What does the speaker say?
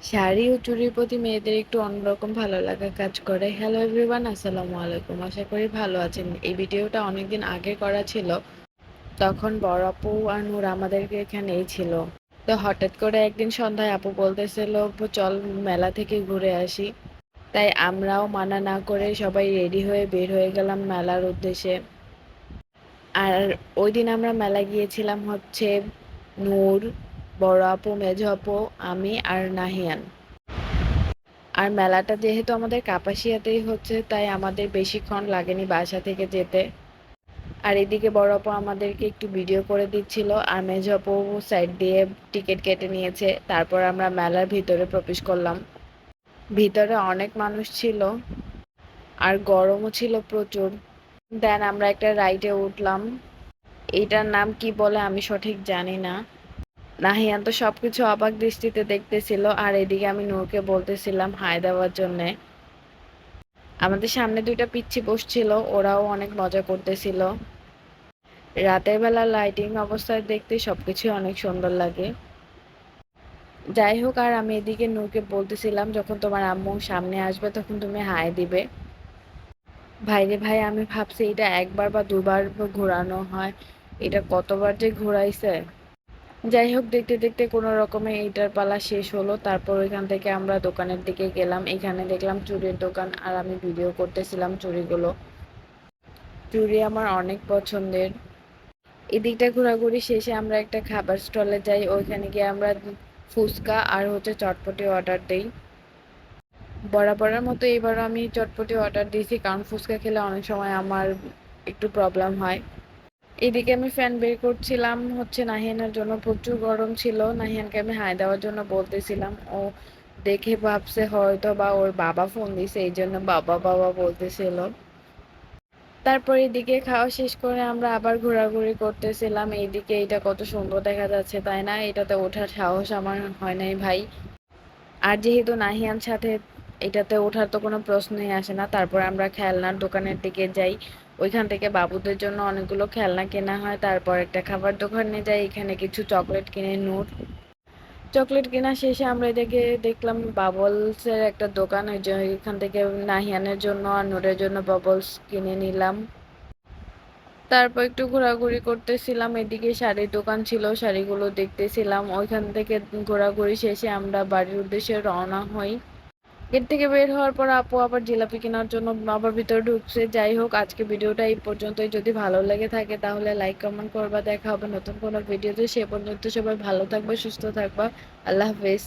শাড়ি ও চুড়ির প্রতি মেয়েদের একটু অন্যরকম ভালো লাগা কাজ করে। হ্যালো এভরিওয়ান, আসসালামু আলাইকুম। আশা করি ভালো আছেন। এই ভিডিওটা অনেকদিন আগে করা ছিল, তখন বড় আপু আর নূর আমাদেরকে এখানেই ছিল। তো হঠাৎ করে একদিন সন্ধ্যায় আপু বলতেছিল, "আপু, চল মেলা থেকে ঘুরে আসি।" তাই আমরাও মানা না করে সবাই রেডি হয়ে বের হয়ে গেলাম মেলার উদ্দেশ্যে। আর ওই দিন আমরা মেলা গিয়েছিলাম হচ্ছে নূর, বড় আপু, মেজো আপু, আমি আর নাহিয়ান। আর মেলাটা যেহেতু আমাদের কাপাসিয়াতেই হচ্ছে, তাই আমাদের বেশিক্ষণ লাগেনি বাসা থেকে যেতে। আর এদিকে বড় আপু আমাদেরকে একটু ভিডিও করে দিচ্ছিল, আর মেজো আপু সাইড দিয়ে টিকিট কেটে নিয়েছে। তারপর আমরা মেলার ভিতরে প্রবেশ করলাম। ভিতরে অনেক মানুষ ছিল, আর গরমও ছিল প্রচুর। দেন আমরা একটা রাইডে উঠলাম। এইটার নাম কি বলে আমি সঠিক জানি না। নাহিয়ান তো সবকিছু অবাক দৃষ্টিতে দেখতেছিল, আর এদিকে আমি নূরকে বলতেছিলাম হাই দেওয়ার জন্যে। আমাদের সামনে দুইটা পিচ্চি বসছিল, ওরাও অনেক মজা করতেছিল। রাতের বেলা লাইটিং অবস্থায় দেখতে সবকিছু অনেক সুন্দর লাগে। যাই হোক, আর আমি এদিকে নূরকে বলতেছিলাম, যখন তোমার আম্মু সামনে আসবে তখন তুমি হাই দিবে। ভাইরে ভাই, আমি ভাবছি এটা একবার বা দুবার ঘোরানো হয়, এটা কতবার যে ঘোরাইছে। যাই হোক, দেখতে দেখতে কোনো রকমে এইটার পালা শেষ হলো। তারপর ওইখান থেকে আমরা দোকানের দিকে গেলাম। এখানে দেখলাম চুড়ির দোকান, আর আমি ভিডিও করতেছিলাম চুড়িগুলো। চুড়ি আমার অনেক পছন্দের। এদিকটা ঘোরাঘুরি শেষে আমরা একটা খাবার স্টলে যাই। ওইখানে গিয়ে আমরা ফুচকা আর হচ্ছে চটপটি অর্ডার দিই। বরাবরের মতো এবারও আমি চটপটি অর্ডার দিয়েছি, কারণ ফুচকা খেলে অনেক সময় আমার একটু প্রবলেম হয়। এদিকে আমি ফ্যান বের করছিলাম হচ্ছে নাহিয়ানের জন্য, প্রচুর গরম ছিল। নাহিয়ানকে আমি হাই দেওয়ার জন্য বলতেছিলাম, ও দেখে ভাবছে হয়তো বা ওর বাবা ফোন দিছে, এই জন্য বাবা বাবা বলতেছিল। তারপর এদিকে খাওয়া শেষ করে আমরা আবার ঘোরাঘুরি করতেছিলাম। এইদিকে এটা কত সুন্দর দেখা যাচ্ছে, তাই না? এটাতে ওঠার সাহস আমার হয় নাই ভাই। আর যেহেতু নাহিয়ান সাথে, এটাতে ওঠার তো কোনো প্রশ্নই আসে না। তারপর আমরা খেলনার দোকানের দিকে যাই। ওইখান থেকে বাবুদের জন্য অনেকগুলো খেলনা কেনা হয়। তারপর একটা খাবার দোকানে যাই, এখানে কিছু চকলেট কিনে নূর। চকলেট কেনা শেষে আমরা এদিকে দেখলাম বাবলসের একটা দোকান, ওই যে এখান থেকে নাহিয়ানের জন্য আর নূরের জন্য বাবলস কিনে নিলাম। তারপর একটু ঘোরাঘুরি করতেছিলাম। এদিকে শাড়ির দোকান ছিল, শাড়িগুলো দেখতেছিলাম। ওইখান থেকে ঘোরাঘুরি শেষে আমরা বাড়ির উদ্দেশ্যে রওনা হই। গেট থেকে বের হওয়ার পর আপু আবার জিলাপি কেনার জন্য আবার ভিতরে ঢুকছে। যাই হোক, আজকে ভিডিওটা এই পর্যন্তই। যদি ভালো লেগে থাকে তাহলে লাইক কমেন্ট করবা। দেখা হবে নতুন কোনো ভিডিওতে। সে পর্যন্ত সবাই ভালো থাকবা, সুস্থ থাকবা। আল্লাহ হাফেজ।